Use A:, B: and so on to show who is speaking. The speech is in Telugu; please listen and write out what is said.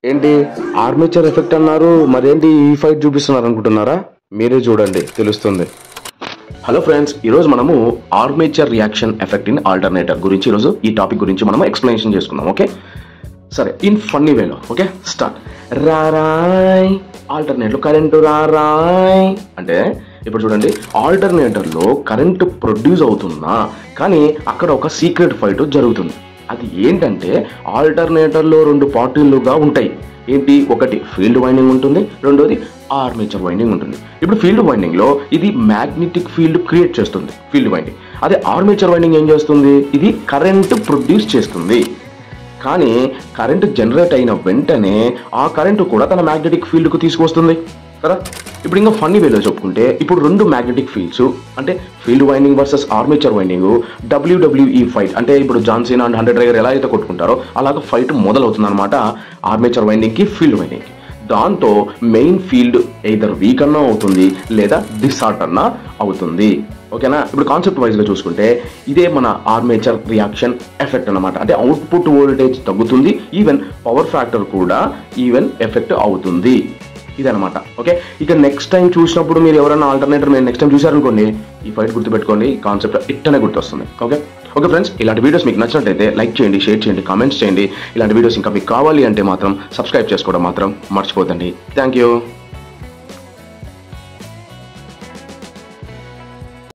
A: ఏంటి ఆర్మేచర్ ఎఫెక్ట్ అన్నారు, మరేంటి ఈ ఫైట్ చూపిస్తున్నారు అనుకుంటున్నారా? మీరే చూడండి తెలుస్తుంది. హలో ఫ్రెండ్స్, ఈరోజు మనము armature reaction effect in alternator గురించి ఈరోజు ఈ టాపిక్ గురించి మనం ఎక్స్ప్లెనేషన్ చేసుకుందాం. ఓకే సరే, ఇన్ ఫన్నీ వేలో. Okay start. రారాయ్ ఆల్టర్నేటర్ కరెంటు రారాయ్ అంటే ఇప్పుడు చూడండి, ఆల్టర్నేటర్లో కరెంటు ప్రొడ్యూస్ అవుతున్నా కానీ అక్కడ ఒక సీక్రెట్ ఫైట్ జరుగుతుంది. అది ఏంటంటే ఆల్టర్నేటర్లో రెండు పార్టీలుగా ఉంటాయి. ఏంటి, ఒకటి ఫీల్డ్ వైండింగ్ ఉంటుంది, రెండోది ఆర్మేచర్ వైండింగ్ ఉంటుంది. ఇప్పుడు ఫీల్డ్ వైండింగ్లో ఇది మ్యాగ్నెటిక్ ఫీల్డ్ క్రియేట్ చేస్తుంది ఫీల్డ్ వైండింగ్. అదే ఆర్మేచర్ వైండింగ్ ఏం చేస్తుంది, ఇది కరెంటు ప్రొడ్యూస్ చేస్తుంది. కానీ కరెంటు జనరేట్ అయిన వెంటనే ఆ కరెంటు కూడా తన మ్యాగ్నెటిక్ ఫీల్డ్కు తీసుకొస్తుంది కదా. ఇప్పుడు ఇంకా ఫన్నీ వేలో చెప్పుకుంటే, ఇప్పుడు రెండు మ్యాగ్నెటిక్ ఫీల్డ్స్ అంటే field winding versus armature winding WWE fight అంటే ఇప్పుడు జాన్ సీనా అండ్ హండ్రెడ్ రైగర్ ఎలా అయితే కొట్టుకుంటారో అలాగ ఫైట్ మొదలవుతుంది అనమాట, ఆర్మేచర్ వైండింగ్కి ఫీల్డ్ వైండింగ్కి. దాంతో మెయిన్ ఫీల్డ్ ఎయిదర్ వీక్ అన్నా అవుతుంది లేదా డిస్టార్ట్ అన్నా అవుతుంది. ఓకేనా. ఇప్పుడు కాన్సెప్ట్ వైజ్గా చూసుకుంటే ఇదే మన ఆర్మేచర్ రియాక్షన్ ఎఫెక్ట్ అనమాట. అంటే అవుట్పుట్ వోల్టేజ్ తగ్గుతుంది, ఈవెన్ పవర్ ఫ్యాక్టర్ కూడా ఈవెన్ ఎఫెక్ట్ అవుతుంది. ఇదనమాట. ఓకే, ఇక నెక్స్ట్ టైం చూసినప్పుడు మీరు ఎవరైనా ఆల్టర్నేటర్ మీరు నెక్స్ట్ టైం చూసారనుకోండి, ఈ ఫైట్ గుర్తుపెట్టుకోండి, ఈ కాన్సెప్ట్ ఇట్టనే గుర్తొస్తుంది. ఓకే ఓకే ఫ్రెండ్స్, ఇలాంటి వీడియోస్ మీకు నచ్చినట్లయితే లైక్ చేయండి, షేర్ చేయండి, కామెంట్స్ చేయండి. ఇలాంటి వీడియోస్ ఇంకా మీకు కావాలి అంటే మాత్రం సబ్స్క్రైబ్ చేసుకోవడం మాత్రం మర్చిపోతండి. Thank you.